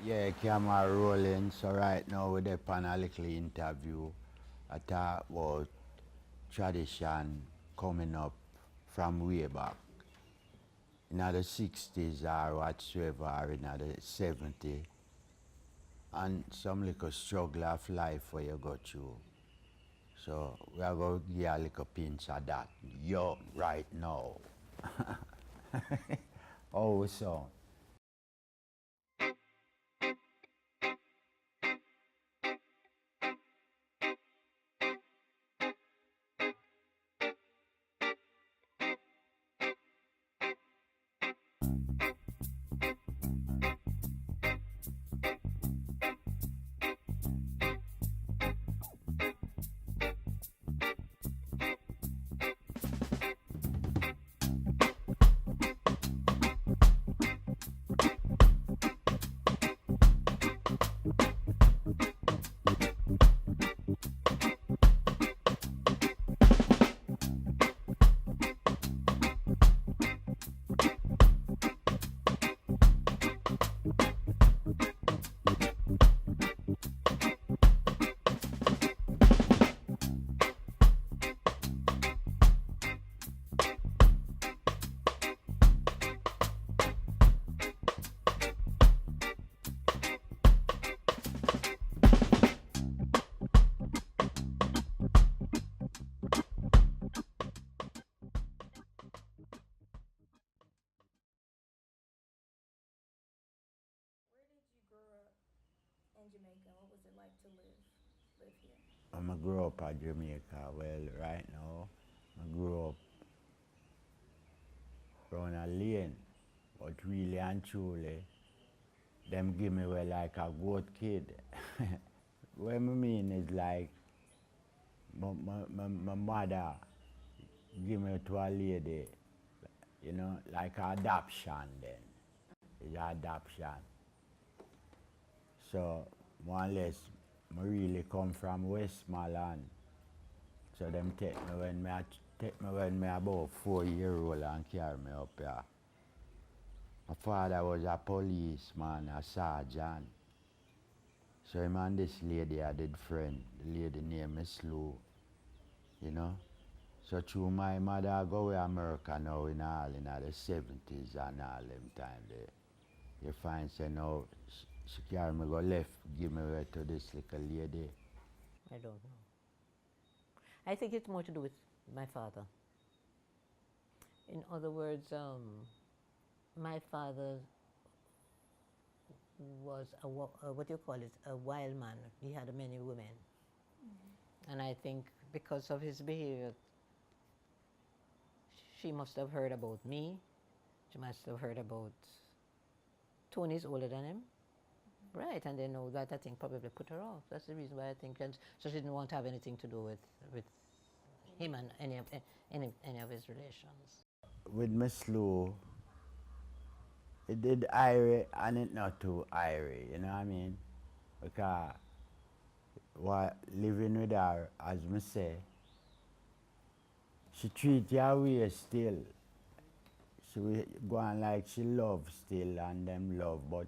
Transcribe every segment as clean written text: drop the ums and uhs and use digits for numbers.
Yeah, camera rolling. So right now we're on a little interview. I talk about tradition coming up from way back. In the 60s or whatsoever, or in the 70s. And some little struggle of life where you go through. So we are going to give a little pinch of that. Yo, right now. Oh, so. Where did you grow up in Jamaica? What was it like to live here? I grew up in Jamaica. Well, right now, I grew up around a lane. But really and truly, them give me well like a goat kid. What I mean is like, my mother give me to a lady, you know, like adoption then. It's adoption. So, more or less, I really come from Westmoreland. So them take me when me about 4 year old and carry me up here. My father was a policeman, a sergeant. So him and this lady I did friend. The lady named Miss Lou, you know. So through my mother I go to America now in the 70s and all them time there. You find say now she carry me go left, give me way to this little lady. I don't know. I think it's more to do with my father. In other words, my father was what do you call it, a wild man. He had many women. And I think because of his behavior, she must have heard about me. She must have heard about Tony's older than him. Right, and they know that I think probably put her off. That's the reason why I think, and so she didn't want to have anything to do with him and any of his relations. With Miss Lou, it did irie and it not too irie, you know what I mean? Because what living with her, as me say, she treat you away still. She will go on like she love still and them love, but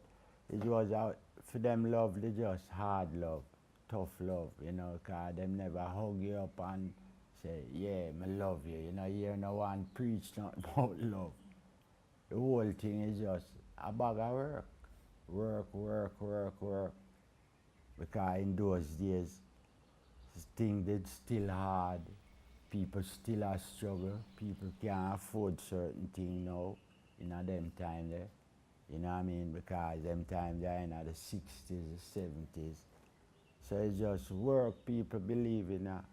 it was out for them love, they just hard love, tough love, you know, cause them never hug you up and say, yeah, me love you, you know, you no one preach nothing about love. The whole thing is just a bag of work. Work, work, work, work. Because in those days, things did still hard. People still a struggle. People can't afford certain things now in a them time there. You know what I mean? Because them time there in the 60s, the 70s. So it's just work people believe in that.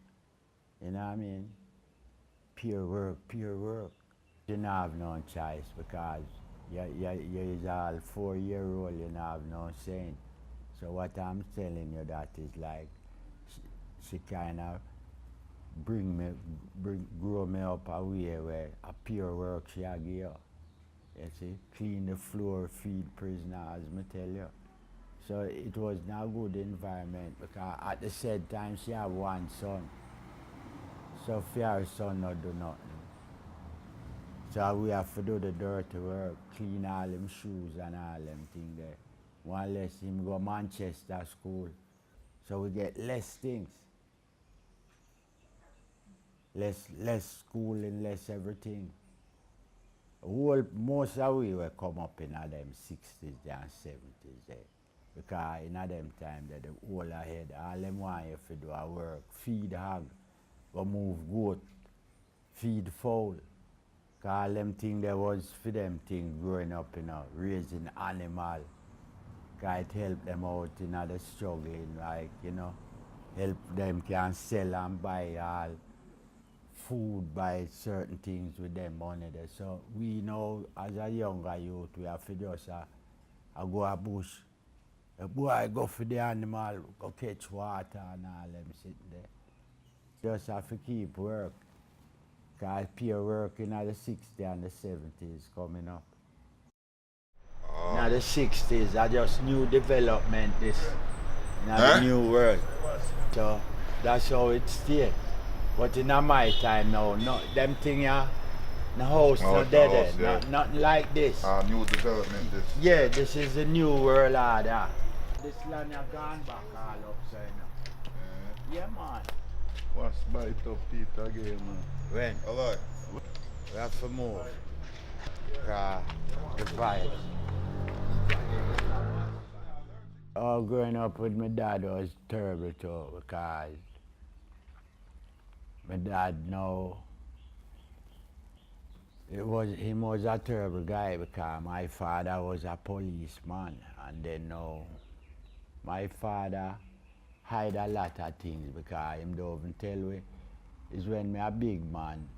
You know what I mean? Pure work, pure work. You don't have no choice because you is all 4 year old, you don't have no saying. So what I'm telling you that is like she kind of grow me up a way where a pure work she a give you. You see, clean the floor, feed prisoners, me tell you. So it was not a good environment because at the same time she have one son. So for her son not do nothing. So we have to do the dirty work, clean all them shoes and all them things there. One less him go Manchester school. So we get less things. Less schooling, less everything. Most of we will come up in them 60s and 70s there. Because in them time that the whole ahead, all them want you to do a work, feed hog, go move goat, feed fowl. Cause all them thing there was for them thing growing up, raising animal. Cause it help them out in the struggling, like, help them can sell and buy all food, buy certain things with them money there. So we know as a younger youth, we have to just go a bush. The boy go for the animal, go catch water and all them sitting there. Just have to keep work. Cause peer work in the 60s and the 70s coming up. Now the 60s are just new development this now the new world. So that's how it stays. But in my time now, them thing the house not dead. Nothing like this. New development this. Yeah, this is the new world order. This land has gone back all upside now. Yeah man. What's bite up Peter again, man? When? Alright. We have to move. The vibes. Oh, growing up with my dad was terrible too because my dad he was a terrible guy because my father was a policeman and then my father hide a lot of things because him don't even tell me. It's when me a big man,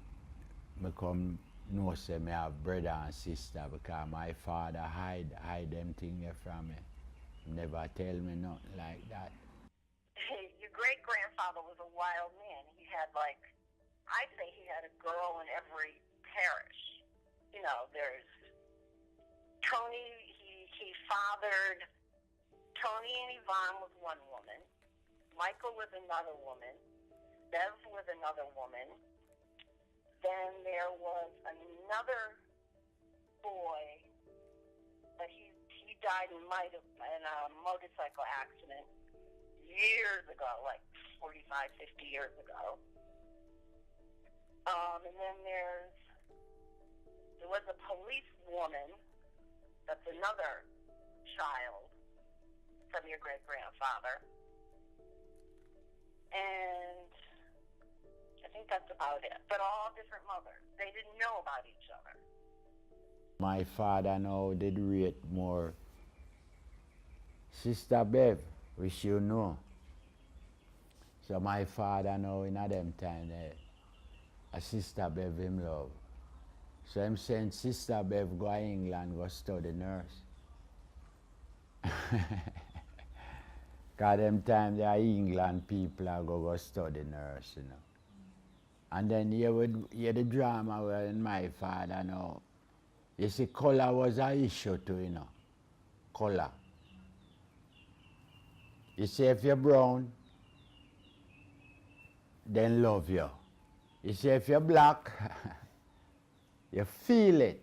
me come know say me have brother and sister because my father hide them things there from me. Never tell me nothing like that. Your great-grandfather was a wild man. He had I'd say he had a girl in every parish. There's Tony, he fathered, Tony and Yvonne was one woman, Michael was another woman, Bev was another woman, then there was another boy, but he died in a motorcycle accident years ago, like 45, 50 years ago. And then there was a police woman that's another child from your great-grandfather. And I think that's about it. But all different mothers. They didn't know about each other. My father did rate more Sister Bev, which you know. So my father in them time a Sister Bev him love. So him sent Sister Bev go to England go study nurse. Cause them time there are England people go study nurse, And then you would hear the drama when my father you see color was an issue too, Color. You see if you're brown, then love you. You see if you're black, you feel it.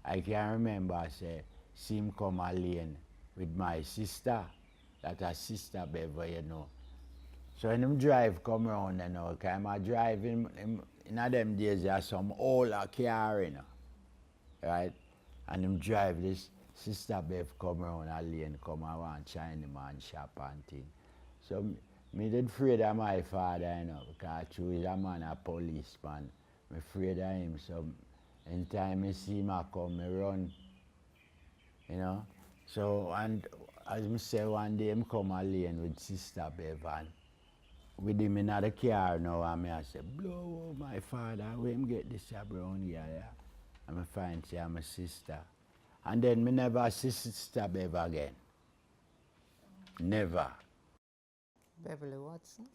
I can remember see him come alone with my sister, that a Sister Bev, So when him drive come around, cause I drive him in them days there's some older car, right? And him drive this Sister Bev come around alone, come around China man shop and thing. So me did afraid of my father, because he's a man, a policeman. I'm afraid of him, so anytime I see him come, I run, So, and as I say, one day I come alone with Sister Bev and with him in the car now, and I say, blow my father, where him get this brown here, And I find say I'm a sister. And then me never see Sister Bev again. Never. Beverly Watson.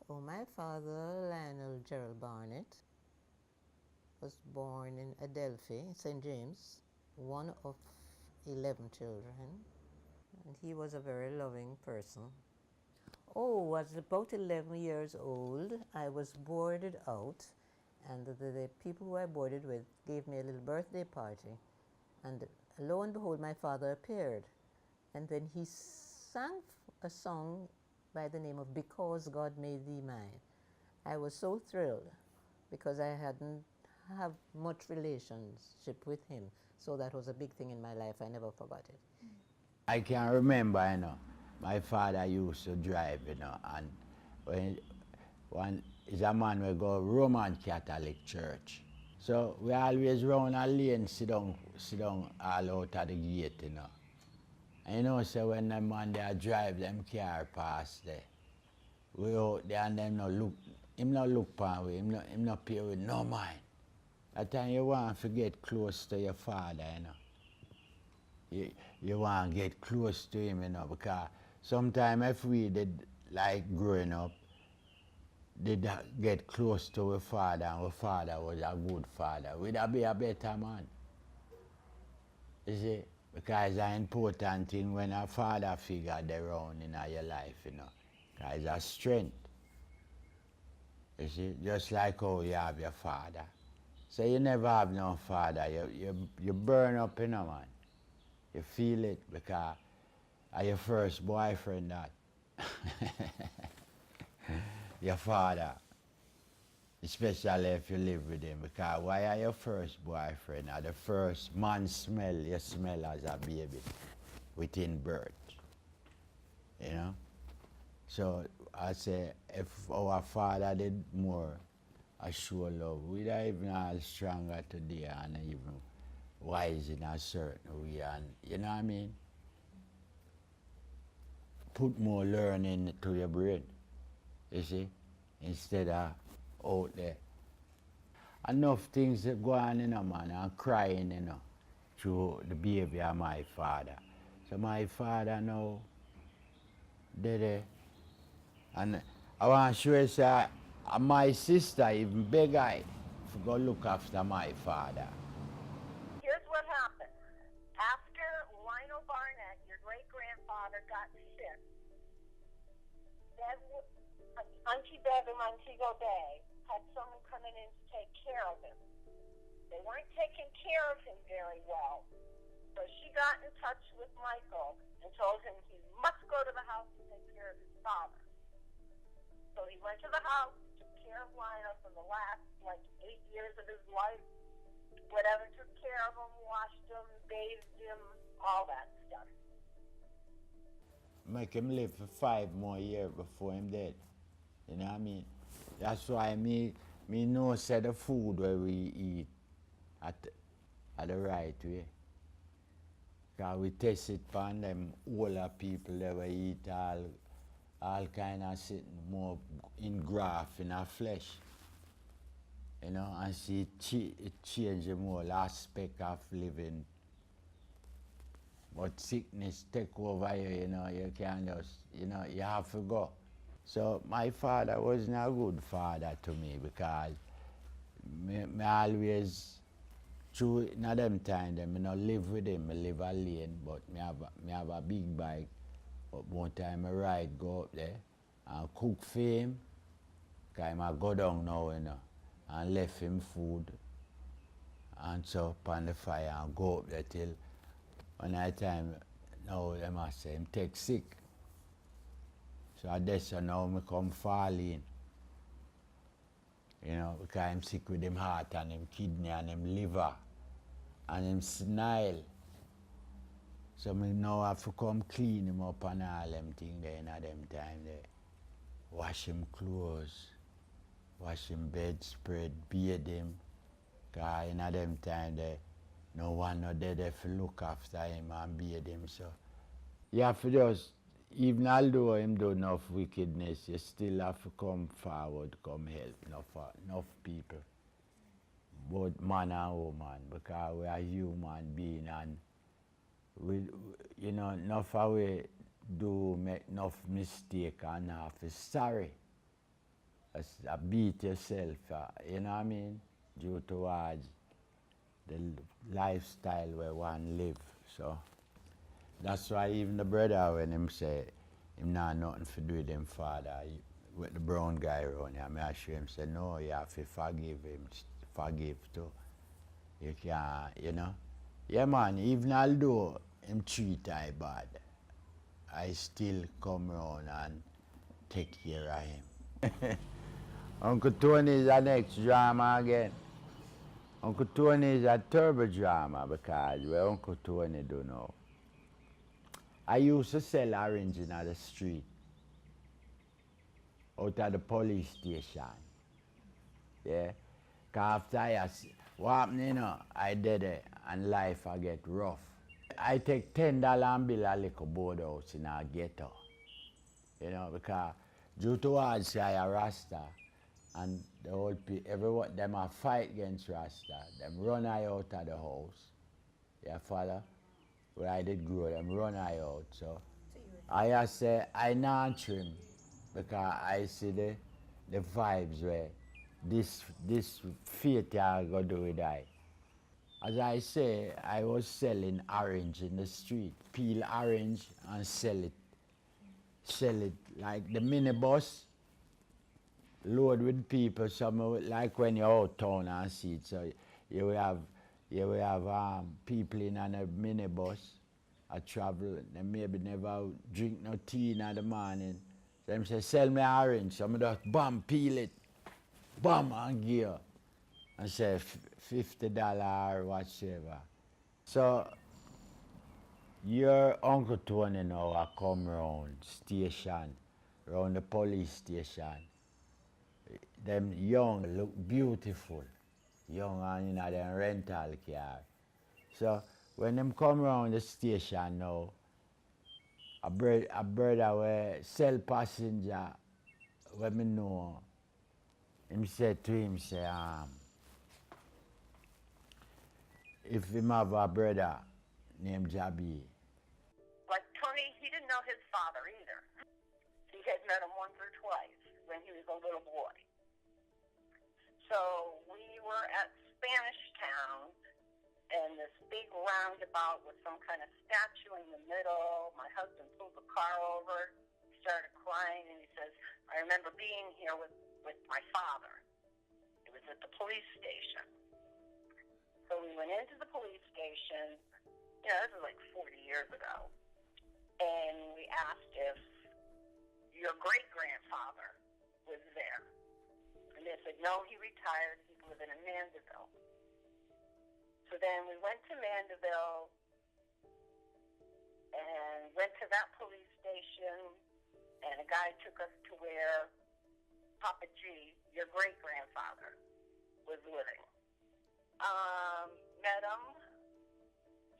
Oh, my father, Lionel Gerald Barnett, was born in Adelphi, St. James, one of 11 children. And he was a very loving person. Oh, I was about 11 years old. I was boarded out, and the people who I boarded with gave me a little birthday party. And lo and behold, my father appeared. And then he sang a song by the name of Because God Made Thee Mine. I was so thrilled because I hadn't have much relationship with him. So that was a big thing in my life. I never forgot it. I can remember, my father used to drive, and when he's a man we go Roman Catholic church. So we always round a lane, sit down all out of the gate, And so when the man there drive them car past there, we out there and them no look, him no look pan we, him no pay with no mind. That time you want to get close to your father, You want to get close to him, because sometimes if we did like growing up, did get close to our father and our father was a good father, we'd be a better man. You see? Because it's an important thing when a father figure around in your life, Because it's a strength. You see? Just like how you have your father. So you never have no father, you burn up, man. You feel it because of your first boyfriend that. Your father. Especially if you live with him, because why are your first boyfriend or the first man smell you smell as a baby within birth, So I say if our father did more show love, we'd even all stronger today and even wise in a certain way, and you know what I mean? Put more learning to your brain, you see, instead of out there. Enough things that go on, man, and crying, through the behavior of my father. So my father now, and I want to show you, say, my sister even beg I to go look after my father. Here's what happened. After Lionel Barnett, your great-grandfather, got sick, Auntie Bev and Montego Bay had someone coming in to take care of him. They weren't taking care of him very well. So she got in touch with Michael and told him he must go to the house and take care of his father. So he went to the house, took care of Lionel for the last, 8 years of his life. Whatever, took care of him, washed him, bathed him, all that stuff. Make him live for 5 more years before him dead. You know what I mean? That's why me know say the food where we eat at the right way. Because we test it upon them older people that we eat all kind of sitting more in graft in our flesh. And see it change the whole aspect of living. But sickness take over you, you can't just, you have to go. So my father wasn't a good father to me because me always, through them time, I not live with him, I live alone, but me have a big bike. But one time I ride, go up there and cook for him, because I go down now, and left him food and so upon the fire and go up there till one night time, now they must say him take sick. So I guess now me come fall in. Because I'm sick with him heart and him kidney and him liver and him snile. So me now have to come clean him up and all them things there in them time there. Wash him clothes, wash him bedspread, bathe him. Because in them time there, no one not there to look after him and bathe him. So you have to just, even although him do enough wickedness, you still have to come forward, come help enough people. Both man and woman, because we are human beings and we enough of we do make enough mistake and have to sorry. Beat yourself, you know what I mean? Due towards the lifestyle where one live. So that's why even the brother, when him say him not nothing to do with him father, with the brown guy around here, I assure him say no, you have to forgive him, forgive too. You can't, Yeah, man, even although him treat I bad, I still come round and take care of him. Uncle Tony is the next drama again. Uncle Tony is a turbo drama because what Uncle Tony do now. I used to sell orange in the street out of the police station. Yeah. Cause after what happened, you know, I did it and life I get rough. I take $10 and build a little boardhouse in a ghetto. You know, because due to odds say I a Rasta and the whole everyone them a fight against Rasta. Them run I out of the house. You follow? Where I did grow, them run I out. So I just say I not trim because I see the vibes where this fate I go do with I. As I say, I was selling orange in the street. Peel orange and sell it. Sell it like the minibus load with people. Some like when you're out town and see it. So you will have people in on a minibus. I travel. They maybe never drink no tea in the morning. Them say sell me orange. Some just bam peel it, bam and give. And say $50 or whatever. So your Uncle Tony now I come round station, round the police station. Them young look beautiful. Young and in them rental car. So when them come round the station now, a brother will sell passenger when me know. Him said to him, say, if him have a brother named Jabi, Like Tony, he didn't know his father either. He had met him once or twice when he was a little boy. So we were at Spanish Town, and this big roundabout with some kind of statue in the middle. My husband pulled the car over, started crying, and he says, I remember being here with my father. It was at the police station. So we went into the police station, you know, this was like 40 years ago, and we asked if your great-grandfather was there. And they said, no, he retired. He's living in Mandeville. So then we went to Mandeville and went to that police station, and a guy took us to where Papa G, your great-grandfather, was living. Met him.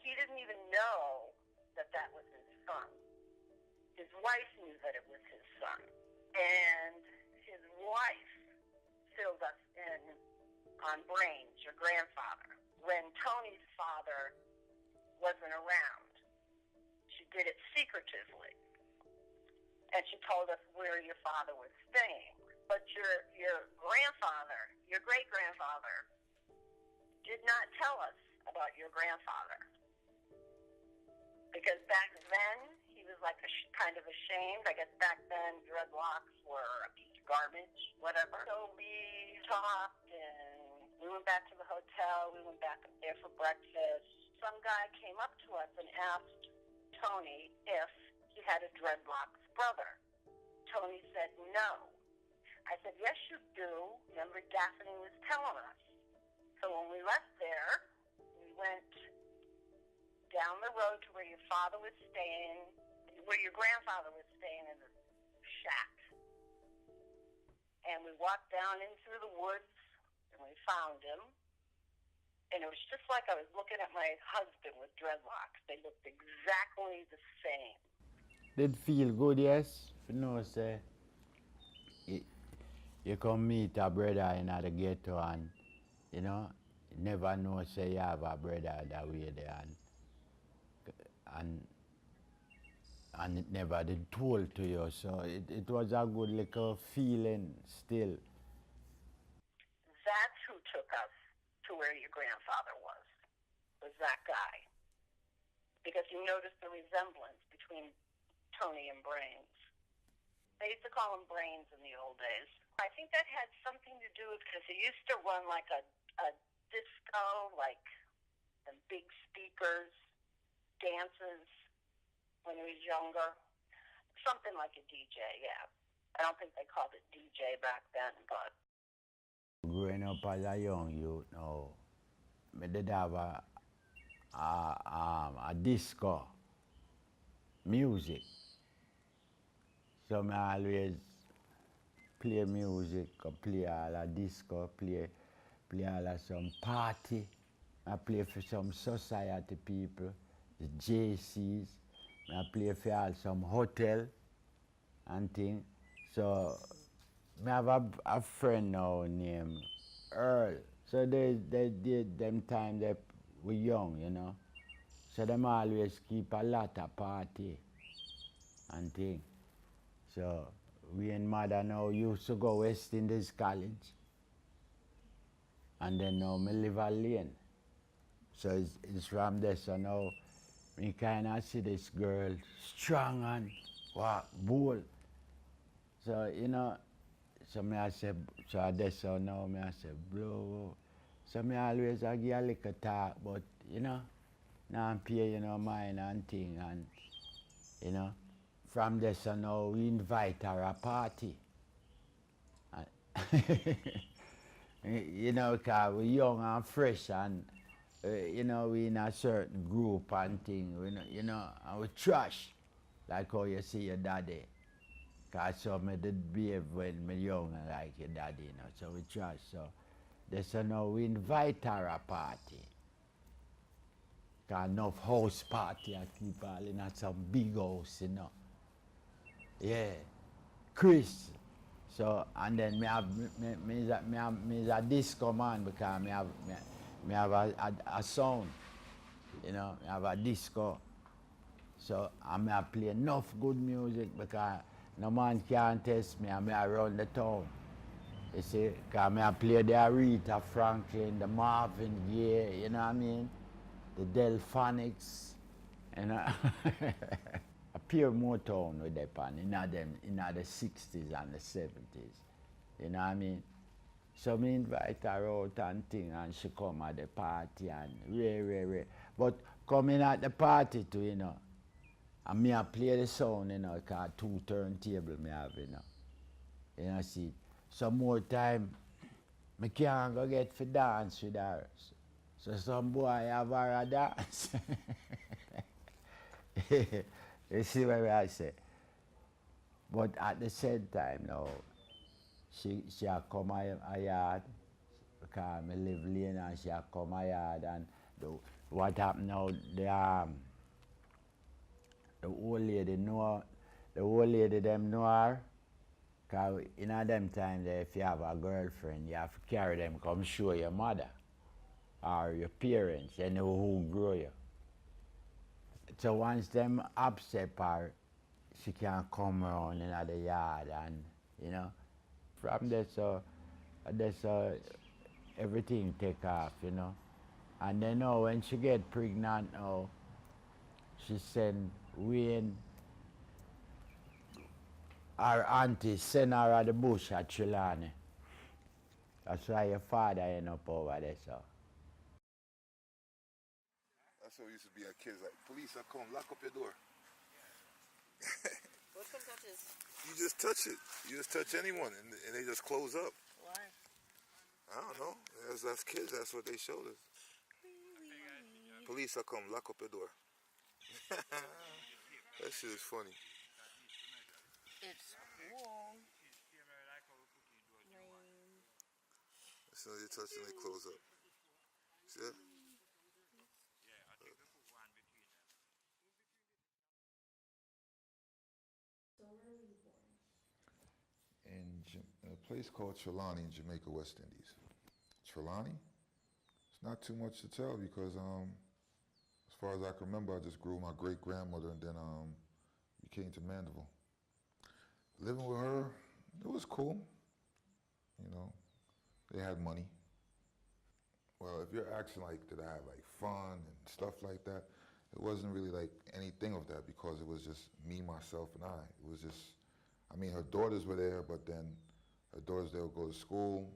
He didn't even know that was his son. His wife knew that it was his son. And his wife filled us in on Brains, your grandfather. When Tony's father wasn't around, she did it secretively. And she told us where your father was staying. But your grandfather, your great-grandfather, did not tell us about your grandfather. Because back then, he was like kind of ashamed. I guess back then, dreadlocks were a piece of garbage, whatever. So we talked, and we went back to the hotel. We went back up there for breakfast. Some guy came up to us and asked Tony if he had a dreadlocks brother. Tony said no. I said, yes, you do. Remember, Daphne was telling us. So when we left there, we went down the road to where your father was staying, where your grandfather was staying in the shack. And we walked down in through the woods, and we found him. And it was just like I was looking at my husband with dreadlocks. They looked exactly the same. did feel good, yes? You know, say, you come meet a brother in the ghetto and, you know, never know, say, you have a brother that way there and it never did told to you. So it was a good little feeling still. That's who took us to where your grandfather was that guy. Because you noticed the resemblance between Tony and Brains. They used to call him Brains in the old days. I think that had something to do with because he used to run like a disco, like and big speakers, dances when he was younger. Something like a DJ, yeah. I don't think they called it DJ back then, but... Growing up as a young youth now, I did have a disco music. So I always play music, or play all a disco, play all of some party. I play for some society people, the JCs. I play for all some hotel and thing. So I have a friend now named Earl. So them time they were young, you know. So them always keep a lot of party and thing. So we and mother now used to go West Indies College. And then now me live a lane. So it's from there, so now me kind of see this girl strong and bold. So, you know, so me I say, so I there so now me I say, bro. So me always I give a little talk, but, you know, now I'm pay, you know, mine and thing, and, you know, from there so now we invite her a party. You know, because we're young and fresh and, you know, we in a certain group and thing, you know, and we trash, like how you see your daddy. Because some me did behave when me young and like your daddy, you know, so we trash. So they say now we invite her a party. Because enough house party I keep all in some big house, you know. Yeah. Chris. So, and then me is a disco man because me have a sound, you know, me have a disco. So, and me I play enough good music because no man can test me and me around the town. You see, because me I play the Aretha Franklin, the Marvin Gaye, you know what I mean? The Delphonics, you know. A pure Motown with them in the 60s and the 70s. You know what I mean? So me invite her out and thing and she come at the party and rare. But coming at the party too, you know, and me I play the sound, you know, because 2 turntable me have, you know. You know, see. Some more time, me can't go get for dance with her. So some boy have her a dance. You see what I say? But at the same time now, she a come a yard, because I live lane and she a come a yard and what happened now, the old lady them know her, because in a them time if you have a girlfriend, you have to carry them come show your mother or your parents, you know who grow you. So once them upset her, she can come around in the yard and, you know, from there so everything take off, you know. And then now when she get pregnant now, she send Wayne, her auntie send her at the bush at Trelawney. That's why your father end up over there, so. That's what we used to be at kids, like, police are coming, lock up your door. What comes out is? You just touch it. You just touch anyone and they just close up. Why? I don't know. As kids, that's what they showed us. Police are coming, lock up your door. That shit is funny. It's warm. As soon as you touch them, they close up. See that? So where were you born? In a place called Trelawney in Jamaica, West Indies. Trelawney? It's not too much to tell because as far as I can remember, I just grew with my great-grandmother and then we came to Mandeville. Living with her, it was cool. You know, they had money. Well, if you're asking like, did I have like fun and stuff like that, it wasn't really like anything of that because it was just me, myself, and I. It was just, I mean, her daughters were there, but then her daughters, they would go to school,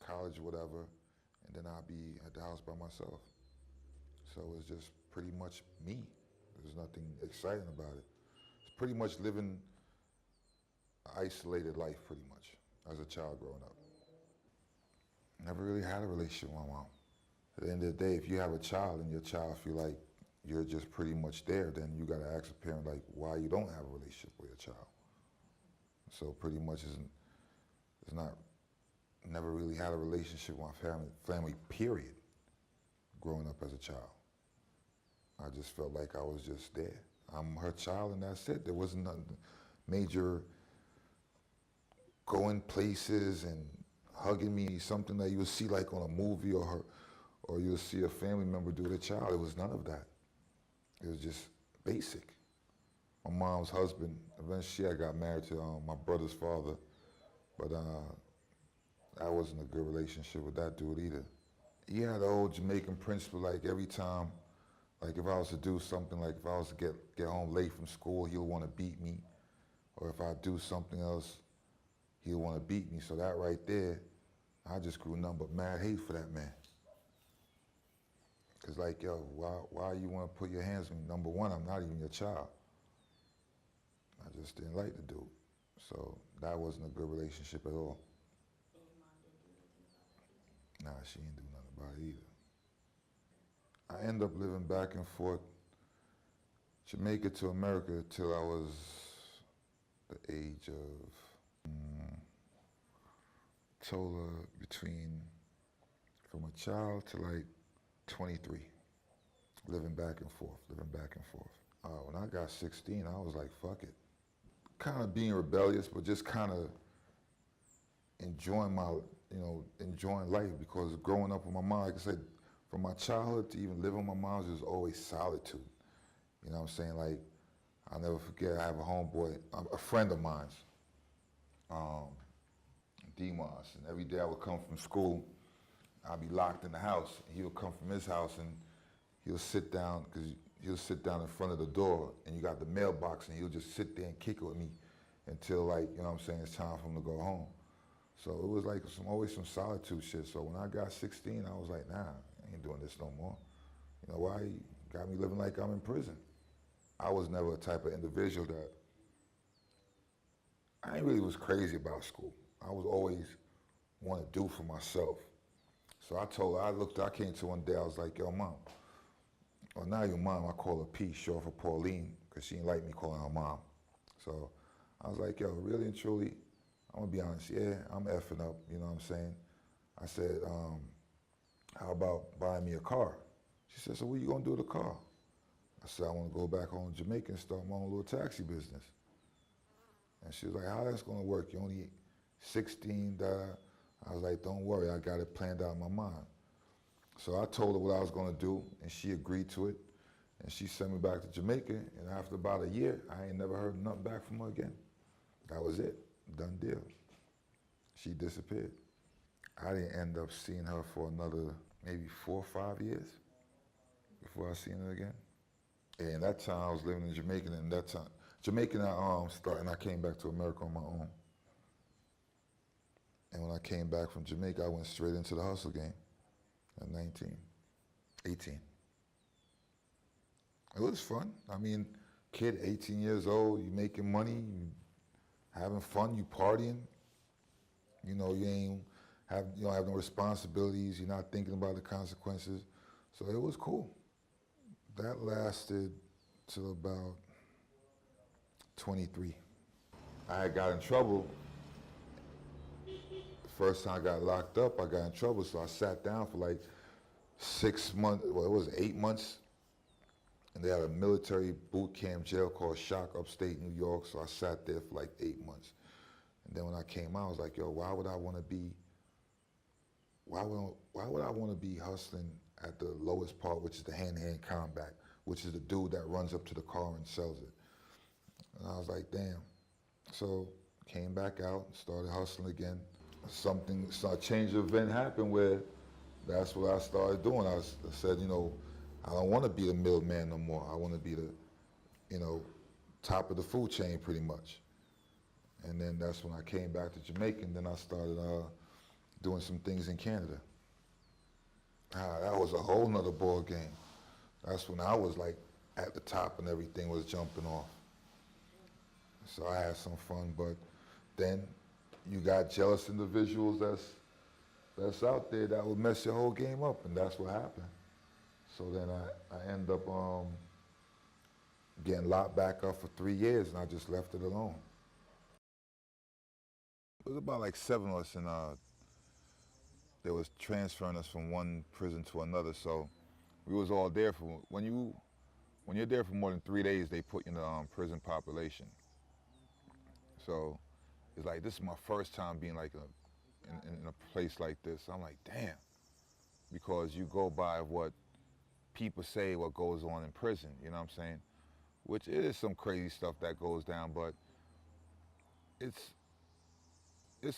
college, whatever, and then I'd be at the house by myself. So it was just pretty much me. There's nothing exciting about it. It's pretty much living an isolated life pretty much as a child growing up. Never really had a relationship with my mom. At the end of the day, if you have a child and your child feel like you're just pretty much there, then you gotta ask a parent like why you don't have a relationship with your child. So pretty much it's not, never really had a relationship with my family period, growing up as a child. I just felt like I was just there. I'm her child and that's it. There wasn't nothing major going places and hugging me, something that you would see like on a movie or you'll see a family member do with a child. It was none of that. It was just basic. My mom's husband, eventually I got married to my brother's father, but that wasn't a good relationship with that dude either. He had the old Jamaican principle, like every time, like if I was to do something, like if I was to get home late from school, he'll want to beat me. Or if I do something else, he'll want to beat me. So that right there, I just grew nothing but mad hate for that man. Cause like, yo, why you want to put your hands on me? Number one, I'm not even your child. I just didn't like the dude. So that wasn't a good relationship at all. And your mom didn't do anything about that either? Nah, she didn't do nothing about it either. I ended up living back and forth, Jamaica to America till I was the age of, total between, from a child to like 23, living back and forth. When I got 16, I was like, fuck it. Kind of being rebellious, but just kind of enjoying enjoying life, because growing up with my mom, like I said, from my childhood to even living with my mom, there was always solitude. You know what I'm saying? Like, I'll never forget, I have a homeboy, a friend of mine, Demos, and every day I would come from school, I'd be locked in the house. He would come from his house and he'll sit down, because he'll sit down in front of the door and you got the mailbox, and he'll just sit there and kick it with me until, like, you know what I'm saying, it's time for him to go home. So it was like always some solitude shit. So when I got 16, I was like, nah, I ain't doing this no more. You know why? He got me living like I'm in prison. I was never a type of individual that, I really was crazy about school. I was always want to do for myself. So I came to one day, I was like, yo, mom, or now your mom, I call her P, short for Pauline, because she didn't like me calling her mom. So I was like, yo, really and truly, I'm gonna be honest, yeah, I'm effing up, you know what I'm saying? I said, how about buying me a car? She said, so what are you gonna do with the car? I said, I wanna go back home to Jamaica and start my own little taxi business. And she was like, how that's gonna work? You're only 16, I was like, don't worry, I got it planned out in my mind. So I told her what I was gonna do, and she agreed to it. And she sent me back to Jamaica, and after about a year, I ain't never heard nothing back from her again. That was it, done deal. She disappeared. I didn't end up seeing her for another maybe 4 or 5 years before I seen her again. And that time I was living in Jamaica, and that time, I came back to America on my own. And when I came back from Jamaica, I went straight into the hustle game at 18. It was fun. I mean, kid, 18 years old, you making money, you having fun, you partying. You know, you don't have no responsibilities, you're not thinking about the consequences. So it was cool. That lasted till about 23. I had got in trouble. The first time I got locked up, I got in trouble, so I sat down for like 6 months, well, it was 8 months. And they had a military boot camp jail called Shock upstate New York, so I sat there for like 8 months. And then when I came out, I was like, yo, why would I want to be hustling at the lowest part, which is the hand-to-hand combat, which is the dude that runs up to the car and sells it. And I was like, damn. So came back out, started hustling again. A change of event happened where that's what I started doing. I said, you know, I don't want to be the middleman no more. I want to be the, you know, top of the food chain pretty much. And then that's when I came back to Jamaica, and then I started doing some things in Canada. That was a whole nother ball game. That's when I was like at the top and everything was jumping off. So I had some fun, but then you got jealous individuals that's out there that will mess your whole game up, and that's what happened. So then I end up getting locked back up for 3 years, and I just left it alone. It was about like 7 of us, and they was transferring us from one prison to another. So we was all there for when you're there for more than 3 days, they put you in the prison population. So it's like this is my first time being like in a place like this. I'm like, damn, because you go by what people say, what goes on in prison. You know what I'm saying? Which it is some crazy stuff that goes down, but it's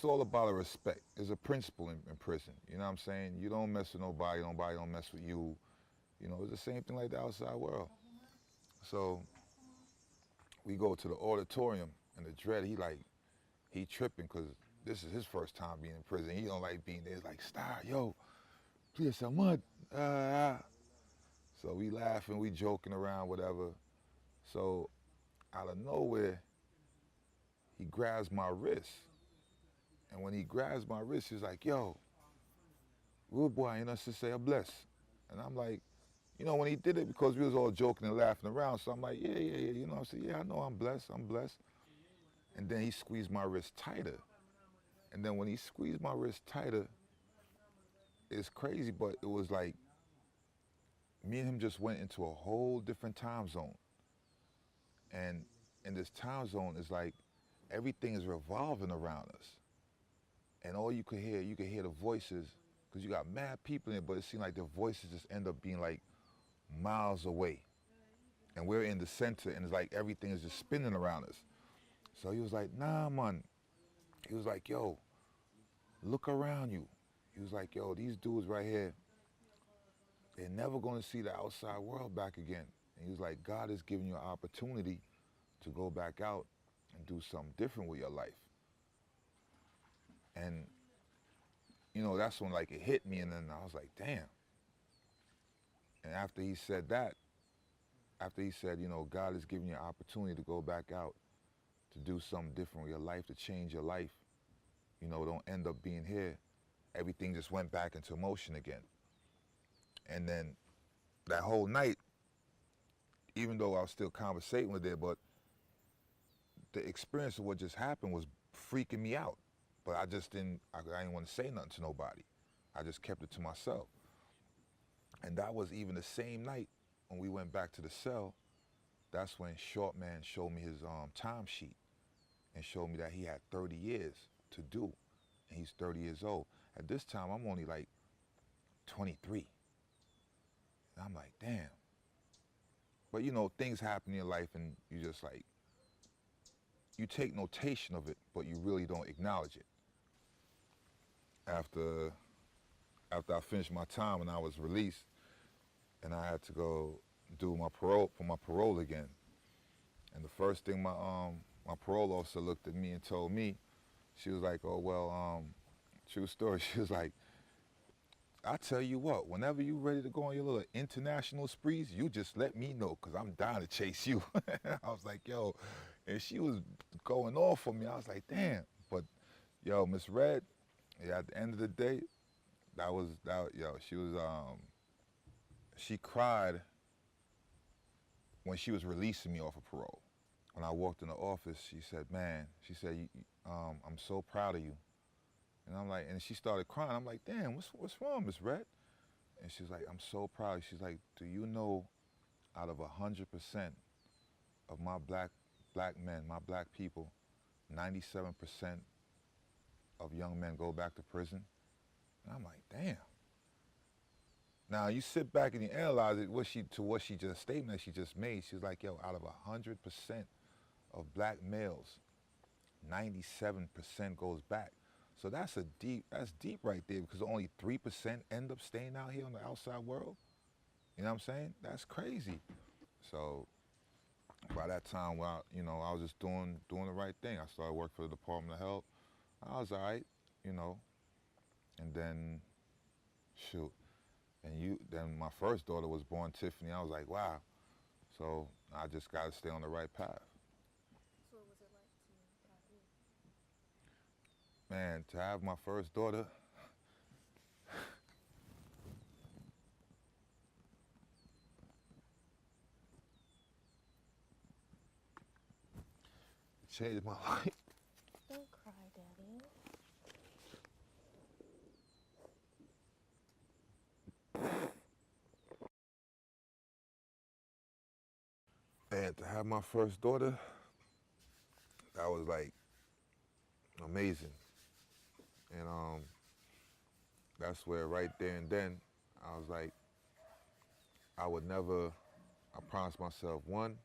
all about a respect. There's a principle in prison. You know what I'm saying? You don't mess with nobody don't mess with you. You know, it's the same thing like the outside world. So we go to the auditorium, and the dread, he tripping because this is his first time being in prison. He don't like being there. It's like, stop, yo, please, someone. So we laughing, we joking around, whatever. So out of nowhere, he grabs my wrist. And when he grabs my wrist, he's like, yo, good boy, you know, say I'm blessed. And I'm like, you know, when he did it, because we was all joking and laughing around, so I'm like, yeah, you know, I said, yeah, I know I'm blessed. And then he squeezed my wrist tighter. And then when he squeezed my wrist tighter, it's crazy, but it was like, me and him just went into a whole different time zone. And in this time zone, it's like, everything is revolving around us. And all you could hear the voices, because you got mad people in it, but it seemed like the voices just end up being like miles away. And we're in the center, and it's like everything is just spinning around us. So he was like, nah, man. He was like, yo, look around you. He was like, yo, these dudes right here, they're never going to see the outside world back again. And he was like, God is giving you an opportunity to go back out and do something different with your life. And, you know, that's when like it hit me, and then I was like, damn. And after he said that, you know, God is giving you an opportunity to go back out, to do something different with your life, to change your life, you know, don't end up being here. Everything just went back into motion again. And then that whole night, even though I was still conversating with it, but the experience of what just happened was freaking me out. But I didn't want to say nothing to nobody. I just kept it to myself. And that was even the same night when we went back to the cell. That's when Short Man showed me his time sheet and showed me that he had 30 years to do. And he's 30 years old. At this time, I'm only like 23. And I'm like, damn. But you know, things happen in your life and you just like, you take notation of it, but you really don't acknowledge it. After I finished my time and I was released, and I had to go do my parole again. And the first thing my parole officer looked at me and told me, she was like, oh, well, true story, she was like, I tell you what, whenever you ready to go on your little international sprees, you just let me know, because I'm down to chase you. I was like, yo, and she was going off on me. I was like, damn. But, yo, Miss Red, yeah, at the end of the day, she cried when she was releasing me off of parole. When I walked in the office, she said, man, I'm so proud of you. And I'm like, and she started crying. I'm like, damn, what's wrong, Miss Red? And she's like, I'm so proud. She's like, do you know, out of 100% of my black men, my black people, 97% of young men go back to prison? And I'm like, damn. Now you sit back and you analyze it, what she just statement that she just made. She was like, yo, out of 100% of black males, 97% goes back. So that's deep right there, because only 3% end up staying out here on the outside world. You know what I'm saying? That's crazy. So by that time, well, you know, I was just doing the right thing. I started working for the Department of Health. I was all right, you know. And then, shoot. And then my first daughter was born, Tiffany. I was like, wow. So I just got to stay on the right path. So what was it like to have you? Man, to have my first daughter, changed my life. Don't cry, Daddy. And to have my first daughter, that was like amazing. And that's where right there and then I was like, I promised myself, one,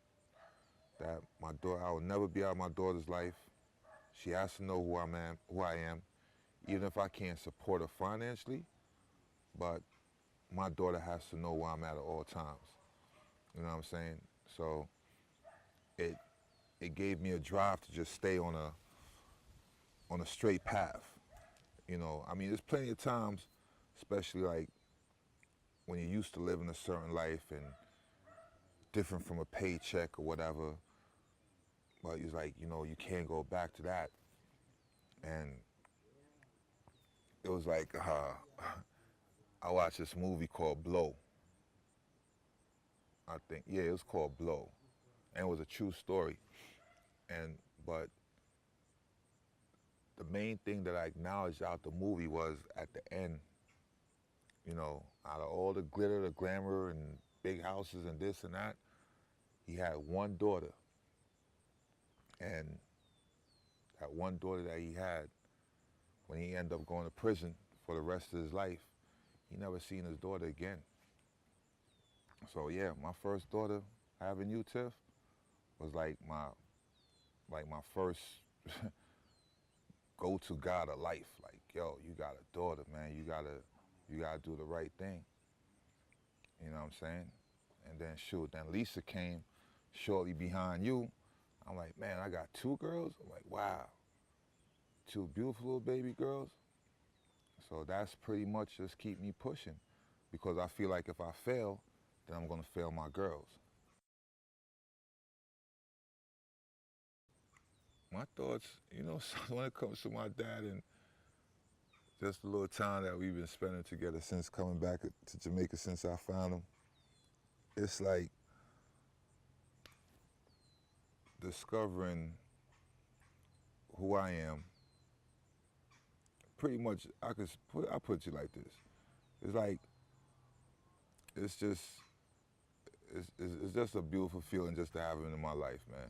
that I would never be out of my daughter's life. She has to know who I am, even if I can't support her financially, but my daughter has to know where I'm at all times. You know what I'm saying? So it gave me a drive to just stay on a straight path. You know, I mean, there's plenty of times, especially like when you're used to living a certain life and different from a paycheck or whatever, but it's like, you know, you can't go back to that. And it was like, I watched this movie called Blow. I think, yeah, it was called Blow. And it was a true story. But the main thing that I acknowledged out the movie was at the end, you know, out of all the glitter, the glamour, and big houses and this and that, he had one daughter. And that one daughter that he had, when he ended up going to prison for the rest of his life, he never seen his daughter again. So yeah, my first daughter, having you, Tiff, was like my first go-to God of life. Like, yo, you got a daughter, man. You gotta do the right thing. You know what I'm saying? And then shoot, then Lisa came shortly behind you. I'm like, man, I got two girls? I'm like, wow. Two beautiful little baby girls. So that's pretty much just keep me pushing, because I feel like if I fail, then I'm gonna fail my girls. My thoughts, you know, when it comes to my dad and just the little time that we've been spending together since coming back to Jamaica, since I found him, it's like discovering who I am. Pretty much, I put it like this. It's like, it's just, it's just a beautiful feeling just to have him in my life, man.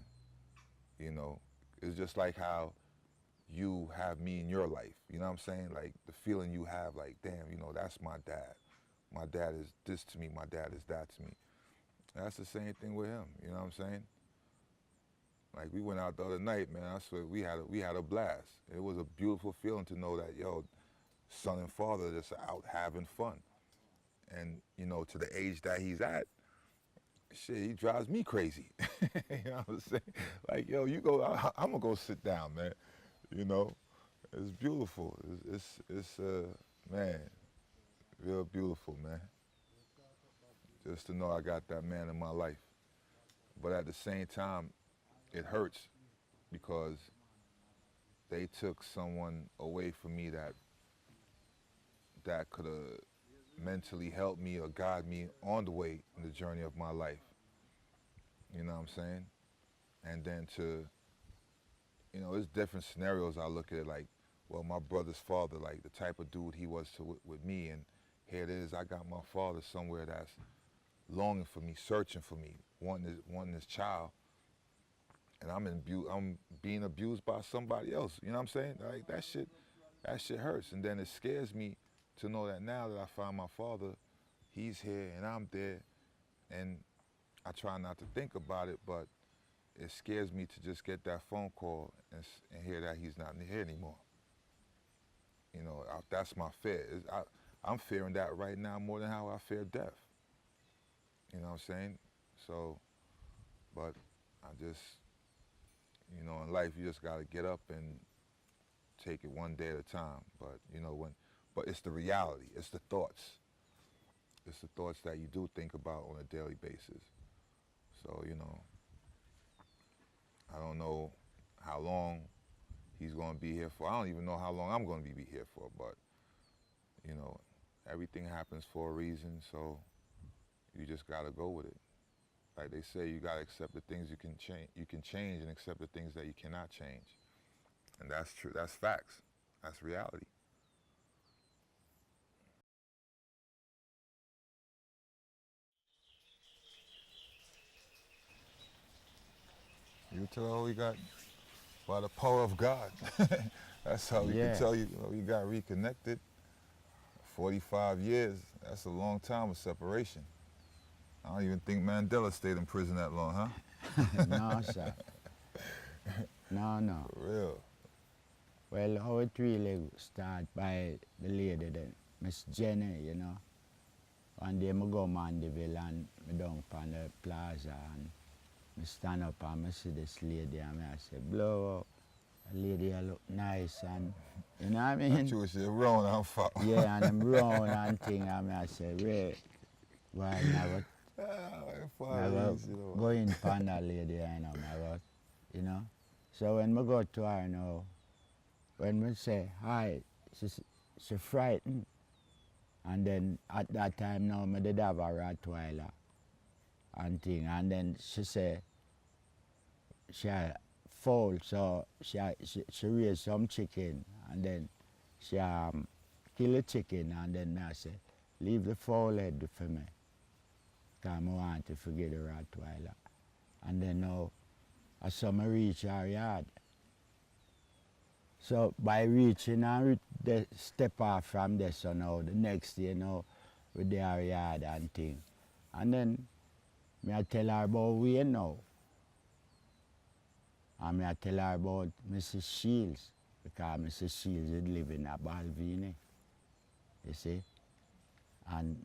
You know, it's just like how you have me in your life. You know what I'm saying? Like the feeling you have, like, damn, you know, that's my dad. My dad is this to me. My dad is that to me. And that's the same thing with him. You know what I'm saying? Like we went out the other night, man. I swear we had a blast. It was a beautiful feeling to know that, yo, son and father just out having fun. And you know, to the age that he's at, shit, he drives me crazy. You know what I'm saying? Like, yo, you go, I'm gonna go sit down, man. You know, it's beautiful. It's man, real beautiful, man. Just to know I got that man in my life. But at the same time, it hurts because they took someone away from me that could have mentally helped me or guide me on the way in the journey of my life. You know what I'm saying? And then you know, it's different scenarios. I look at it like, well, my brother's father, like the type of dude he was with me, and here it is, I got my father somewhere that's longing for me, searching for me, wanting his child, and I'm being abused by somebody else. You know what I'm saying? Like that shit hurts. And then it scares me to know that now that I found my father, he's here and I'm there, and I try not to think about it, but it scares me to just get that phone call and hear that he's not here anymore. You know, that's my fear. I'm fearing that right now more than how I fear death. You know what I'm saying? So, but I just, you know, in life you just gotta get up and take it one day at a time. But you know but it's the reality, it's the thoughts. it's the thoughts that you do think about on a daily basis. So, you know, I don't know how long he's going to be here for. I don't even know how long I'm going to be here for, but, you know, everything happens for a reason, so you just got to go with it. Like they say, you got to accept the things you can change and accept the things that you cannot change. And that's true. That's facts. That's reality. You tell we got by the power of God. That's how we Yeah. can tell you, you know, we got reconnected. 45 years, that's a long time of separation. I don't even think Mandela stayed in prison that long, huh? No, sir. No. For real. Well, how it really start by the lady, Miss Jenny, you know. One day I go Mandeville and I down on the plaza and I stand up and I see this lady and I say, blow up. The lady look nice and, you know what I mean? You was round and fat. Yeah, and I'm round and thing and I say, wait, why never go in upon that lady, you know. So when I go to her now, when we say hi, she frightened. And then at that time now, I did have a Rottweiler and thing. And then she said she had fowl, so she raised some chicken. And then she killed the chicken. And then I said, leave the fowl head for me, because I want to forget the Rottweiler. And then now, I saw me reach her yard. So by reaching and the step off from there, so now the next day now with the yard and thing. And then me I tell her about we now. And me I tell her about Mrs. Shields, because Mrs. Shields is living at Balvenie, you see. And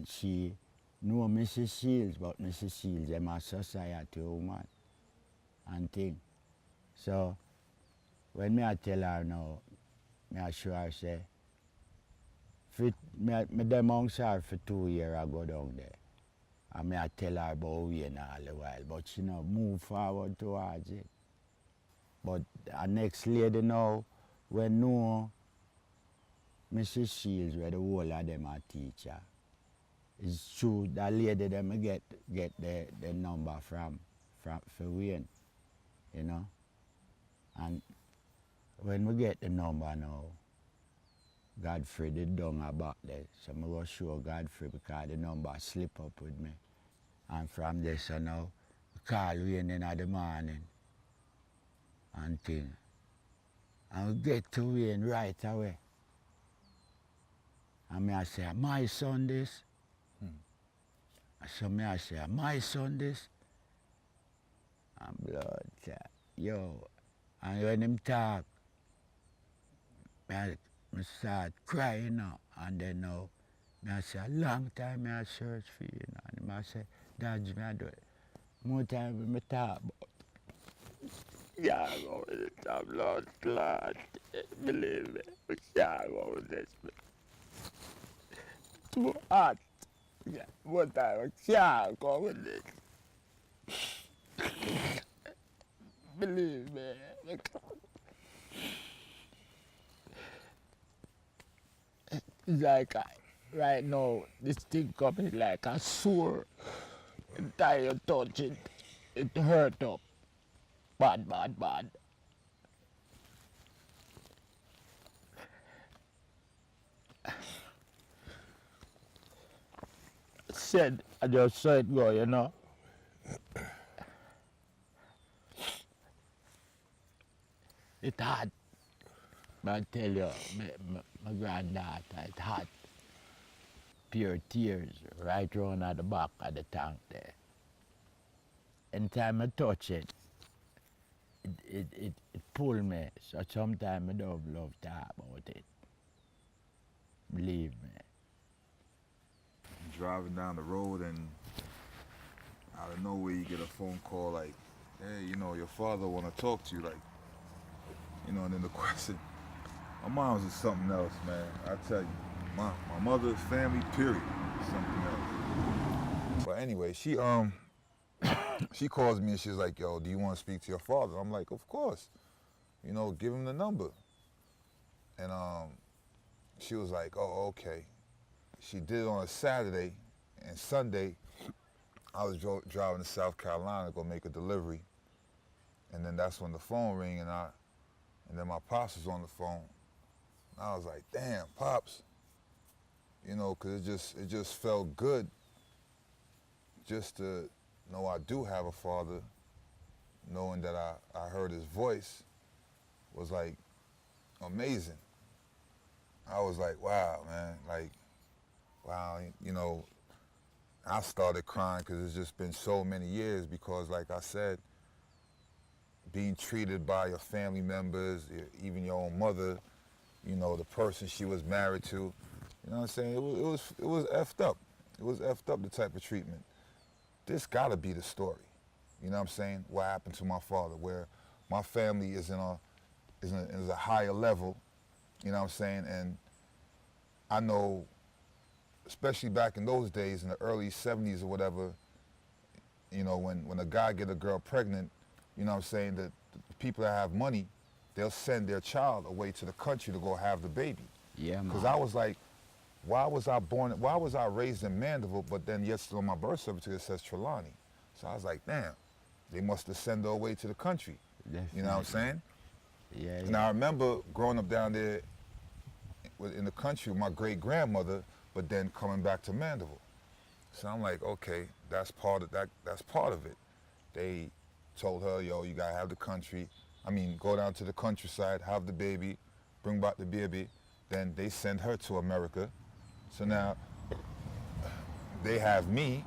she know Mrs. Shields, but Mrs. Shields is a society woman and thing. So when me I tell her now, me I show her say, me dem amongst her for 2 years I go down there. And me I tell her about we and all the while, but she not move forward towards it. But the next lady now, when know Mrs. Shields, where the whole of them are teacher, it's true that lady them get the number from for Wayne, you know. And when we get the number now, Godfrey did down about there. So I go show Godfrey because the number slip up with me. And from there, so now, I call Wayne in the morning and thing. And we get to Wayne right away. And me I say, my son this? So me I say, my son this? And blood, yo. And when him talk, I start crying now. And then now, I say, a long time I search for you. And I say, Dodge me I do it. More time I talk about. Yeah, I go with it. I'm blood clot. Believe me. Yeah, I go with this. Too hot. Yeah, more time I can't go with it. Believe me. It's like right now, this thing coming like a sore. Until you touch it, it hurt up. Bad. Said, I just saw it go, you know. It hot. But I tell you, my granddaughter, it hot. Pure tears right round at the back of the tank there. Anytime I touch it, it pull me. So sometimes I don't love to talk about it. Believe me. Driving down the road and out of nowhere you get a phone call like, hey, you know, your father want to talk to you, like, you know, and then the question, my mom's is something else, man. I tell you, my mother's family, period. something else. But anyway, she calls me and she's like, yo, do you want to speak to your father? I'm like, of course. You know, give him the number. And she was like, oh, okay. She did it on a Saturday, and Sunday, I was driving to South Carolina to go make a delivery. And then that's when the phone rang, and then my pops was on the phone. And I was like, damn, Pops. You know, because it just felt good just to know I do have a father, knowing that I heard his voice was like amazing. I was like, wow, man, like, wow, you know, I started crying because it's just been so many years because, like I said, being treated by your family members, even your own mother, you know, the person she was married to, you know what I'm saying? It was effed up. It was effed up, the type of treatment. This gotta be the story. You know what I'm saying? What happened to my father, where my family is in a higher level, you know what I'm saying? And I know, especially back in those days, in the early 70s or whatever, you know, when a guy get a girl pregnant, you know what I'm saying, the people that have money, they'll send their child away to the country to go have the baby. Yeah, man. Because I was like, why was I raised in Mandeville, but then yet still on my birth certificate it says Trelawney? So I was like, damn, they must have sent her away to the country. Definitely. You know what I'm saying? Yeah. And I remember growing up down there in the country with my great-grandmother, but then coming back to Mandeville. So I'm like, okay, that's part of it. They told her, yo, you gotta have the country. I mean, go down to the countryside, have the baby, bring back the baby. Then they send her to America. So now they have me,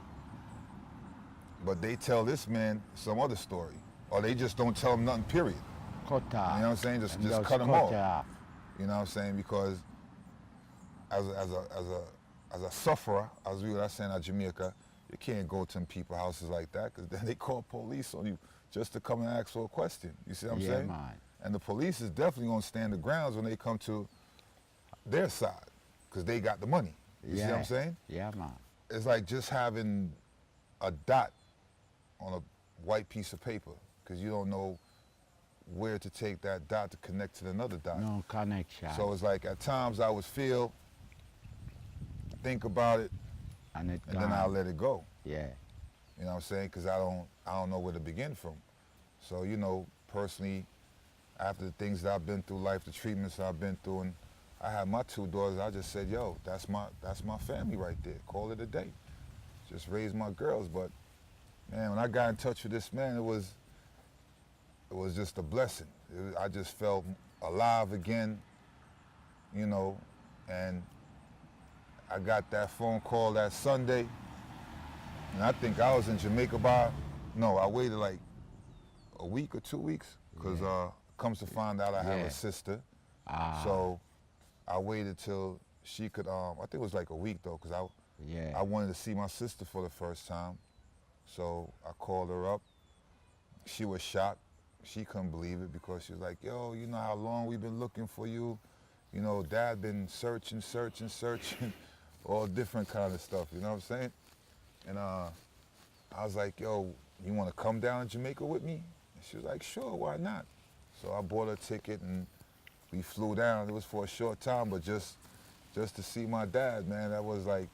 but they tell this man some other story. Or they just don't tell him nothing, period. Cut off. You know what I'm saying? Just cut him off. You know what I'm saying? Because as a sufferer, as we were saying at Jamaica, you can't go to them people's houses like that because then they call police on you just to come and ask for a question. You see what I'm saying? Man. And the police is definitely going to stand the grounds when they come to their side because they got the money. You see what I'm saying? Yeah, man. It's like just having a dot on a white piece of paper because you don't know where to take that dot to connect to another dot. No connection. So it's like at times I would think about it, and then I'll let it go. Yeah. You know what I'm saying? Because I don't know where to begin from. So, you know, personally, after the things that I've been through, life, the treatments I've been through, and I had my 2 daughters, I just said, yo, that's my family right there. Call it a day. Just raise my girls. But man, when I got in touch with this man, it was just a blessing. I just felt alive again, you know, and I got that phone call that Sunday, and I think I was in Jamaica I waited like a week or 2 weeks, because comes to find out I have a sister. So I waited till she could, I think it was like a week though, because I wanted to see my sister for the first time. So I called her up. She was shocked. She couldn't believe it because she was like, yo, you know how long we've been looking for you? You know, Dad been searching, all different kind of stuff, you know what I'm saying? And I was like, yo, you want to come down to Jamaica with me? And she was like, sure, why not? So I bought her a ticket and we flew down. It was for a short time, but just to see my dad, man, that was like,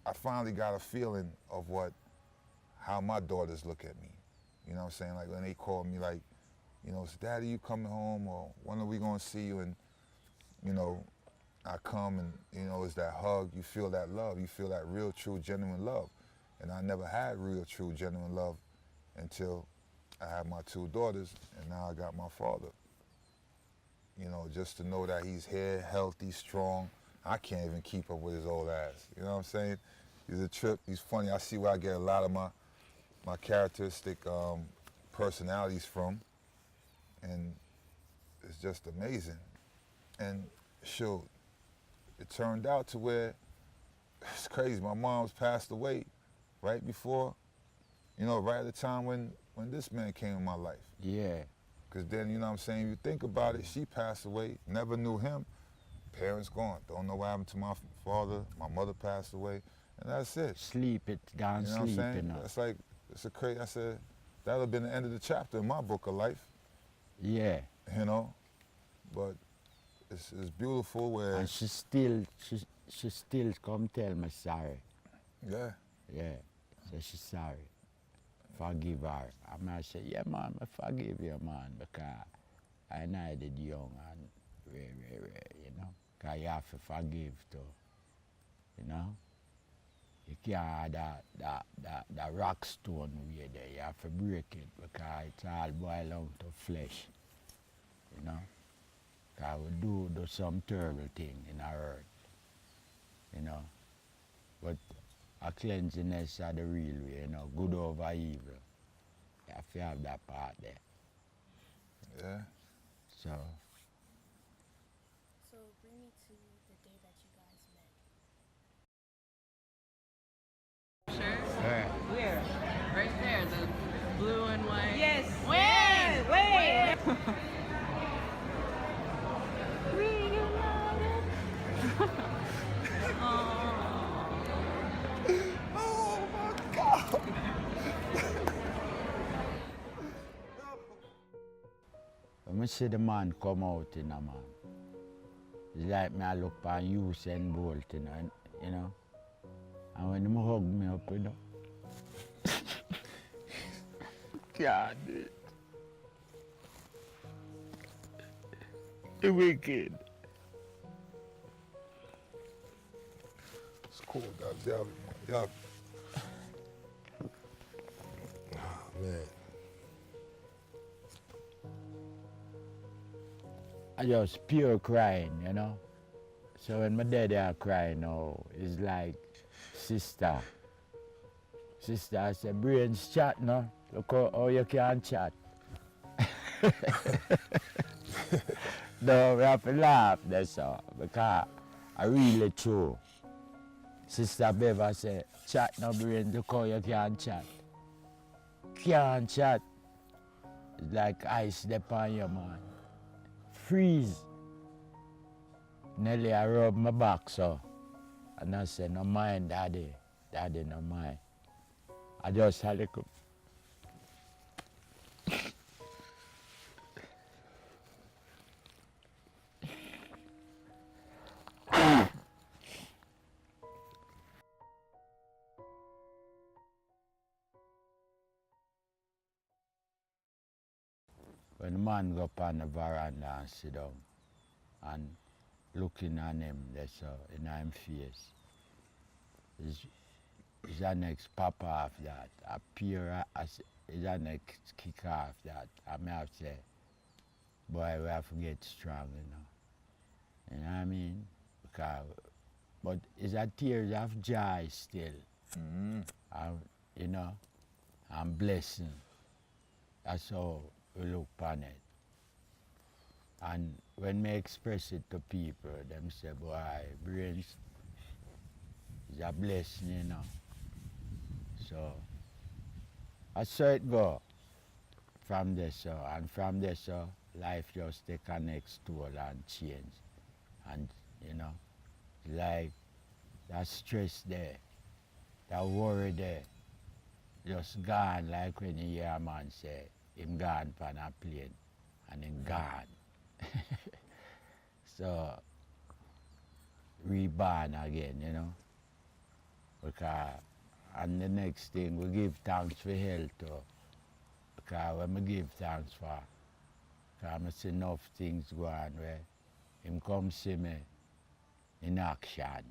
I finally got a feeling of how my daughters look at me. You know what I'm saying? Like when they call me like, you know, Daddy, you coming home, or when are we gonna see you? And, you know, I come and, you know, it's that hug, you feel that love, you feel that real, true, genuine love. And I never had real, true, genuine love until I had my 2 daughters, and now I got my father. You know, just to know that he's here, healthy, strong. I can't even keep up with his old ass. You know what I'm saying? He's a trip, he's funny. I see where I get a lot of my characteristic personalities from, and it's just amazing. And shoot, it turned out to where it's crazy. My mom's passed away right before, you know, right at the time when this man came in my life. Yeah. Because then, you know what I'm saying, you think about it, she passed away, never knew him, parents gone, don't know what happened to my father, my mother passed away, and that's it. Sleep it, go and You know what I'm sleep, you saying? know. That's like, it's a crazy, I said, that'll have been the end of the chapter in my book of life, Yeah. you know? But it's beautiful where, And she still come tell me sorry. yeah, Yeah. So she's sorry. Forgive her. I say, yeah man, I forgive you man, because I know I did young and you know. Because you have to forgive too. You know? You can't have that rock stone way there. You have to break it because it's all boiled down to flesh. You know? Because we do some terrible thing in our earth. You know? But a cleanliness are the real way, you know, good over evil. You have to have that part there. yeah. So, So bring me to the day that you guys met. Sure. Where? Right there, the blue and white. Yes. When? Wait. when I see the man come out, you know, man, it's like me I look on Usain Bolt, you know, and when him hug me up, you know, God, the wicked. It's cool, guys. Y'all. Oh, man. I just pure crying, you know. So when my daddy are crying now, it's like, sister, I said, brains chat no. Look how you can chat. No, we have to laugh, that's all. Because I really true. Sister Beva said, chat no brains, look how you can chat. Can't chat. It's like ice upon you, man. Freeze. Nelly, I rub my back, so. And I said, no mind, daddy. Daddy, no mind. I just had a little. When the man go up on the veranda and sit down and looking at him, that's in his face. Is a next pop off that, appear as is a next kick off that. I may have to say, boy, we have to get strong, you know. You know what I mean? Because, but it's a tears of joy still. Mm-hmm. You know, and blessing. That's how we look upon it. And when we express it to people, them say, boy, brains is a blessing, you know. So, I saw it go from there, so, and from there, so, life just take a next toll and change. And, you know, like, that stress there, that worry there, just gone, like when you hear a man say, him gone on a plane, and him gone. So, reborn again, you know. Because, and the next thing, we give thanks for health too. Because when we give thanks for, because I see enough things go on where him come see me in action.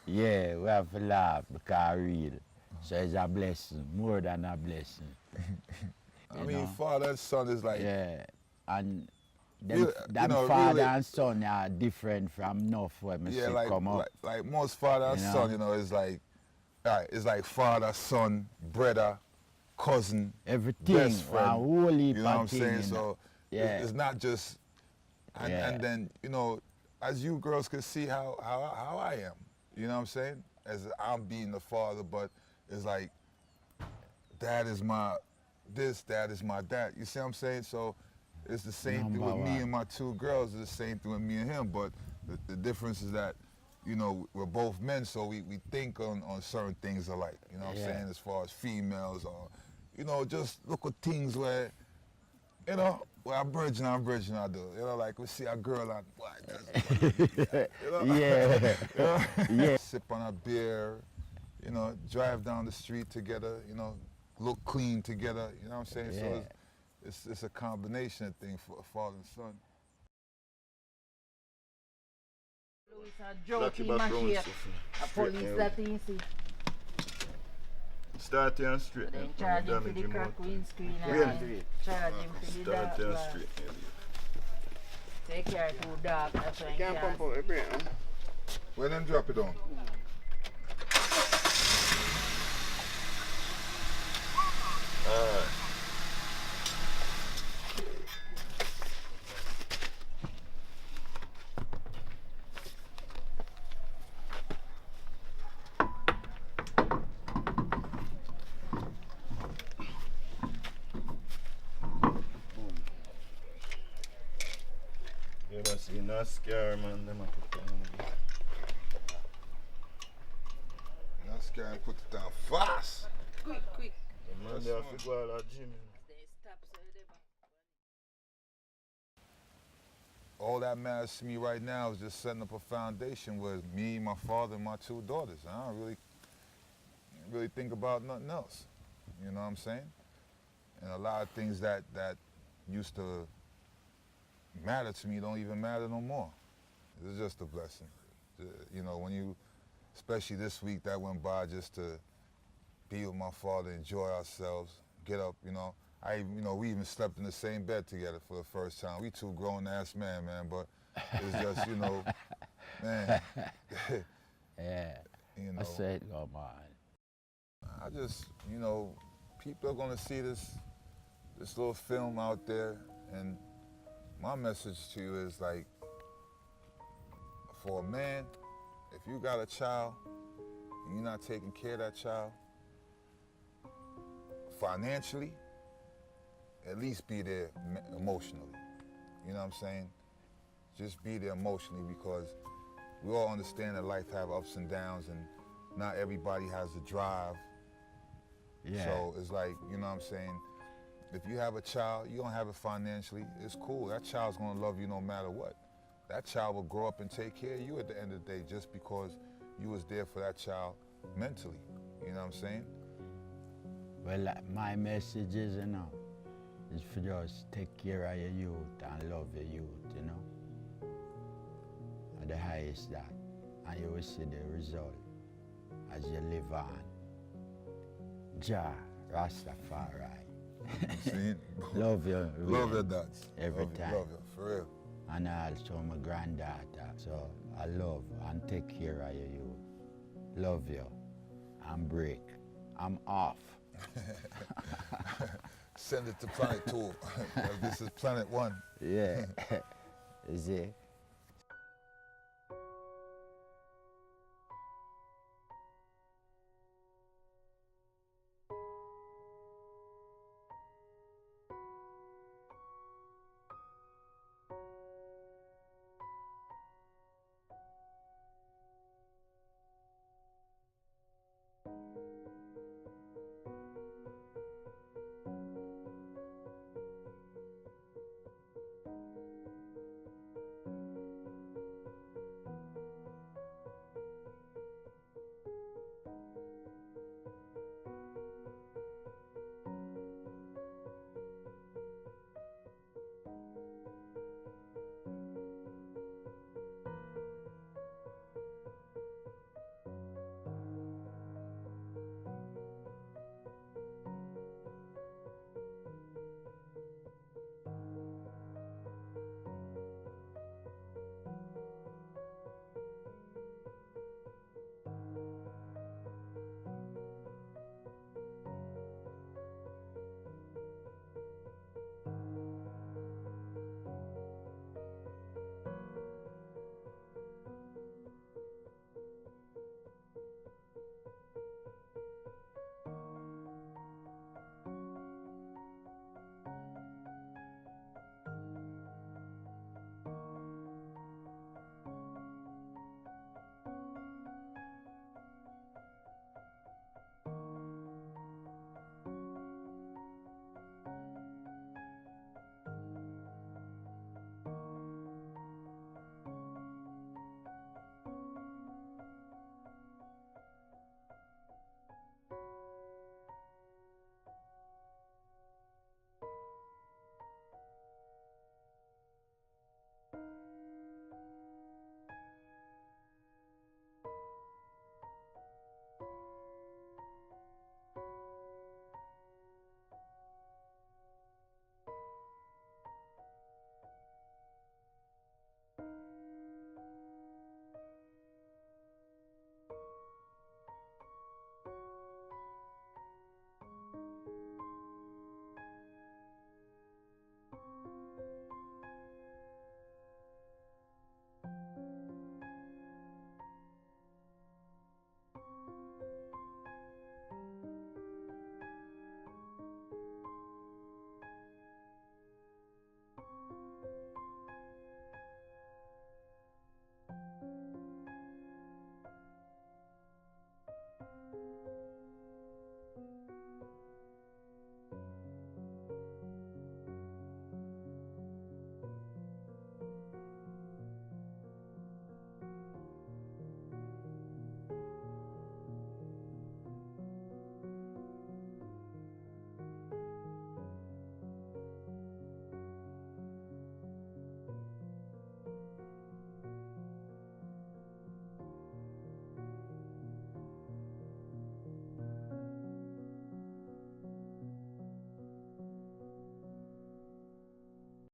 Yeah, we have to laugh because real. So it's a blessing, more than a blessing. I mean, father and son is like, Yeah, and You them know, father really- and son are different from enough when I yeah, see like, come up. like most father and You know? son, you know, is like, all right, it's like father, son, brother, cousin, Everything, best a friend. whole heap You know what I'm of thing, saying? you know. So Yeah. it's not just, and, Yeah. and then, you know, as you girls can see how I am, you know what I'm saying? As I'm being the father, but it's like, dad is my this, dad is my that. You see what I'm saying? So It's the same thing Number with me one. and my two girls. It's the same thing with me and him. But the difference is that, you know, we're both men, so we think on certain things alike. You know what I'm Yeah. saying? As far as females or, you know, just look at things where, you know, where I'm virgin, I do. You know, like we see a girl and, boy, you know? Yeah. You know? Yeah. Sip on a beer, you know, drive down the street together, you know, look clean together, you know what I'm saying? Yeah. So it's a combination thing for a father and son. Louis a joking machine. A police that easy. Start here and straight. Then charge him for the crack windscreen and charge him for the dark Start here and glass. straight. Take care too dark, that's why Can't pump out the brake, huh? Where them drop it down? Alright. You ever see no scare man, them a put down. Not scared and put it down fast. quick. The man they have to go out of gym. All that matters to me right now is just setting up a foundation with me, my father, and my two daughters. I don't really think about nothing else. You know what I'm saying? And a lot of things that used to matter to me don't even matter no more. It's just a blessing. You know, when you, especially this week that went by, just to be with my father, enjoy ourselves, get up, you know. We even slept in the same bed together for the first time. We two grown-ass men, man, but it's just, you know, man. Yeah. You know, I said, oh man. I just, you know, people are gonna see this little film out there, and my message to you is like, for a man, if you got a child and you're not taking care of that child financially, at least be there emotionally. You know what I'm saying? Just be there emotionally, because we all understand that life have ups and downs, and not everybody has the drive. Yeah. So it's like, you know what I'm saying? If you have a child, you don't have it financially, it's cool. That child's gonna love you no matter what. That child will grow up and take care of you at the end of the day, just because you was there for that child mentally. You know what I'm saying? Well, my message is, you know, is for just take care of your youth and love your youth, you know. At the highest that. And you will see the result as you live on. Jah, Rastafari. See? Love you. Love your dads. Every love time. You, love you, for real. And also my granddaughter. So I love and take care of your youth. Love you. I'm break. I'm off. Send it to Planet 2. This is Planet 1. Yeah. Is it?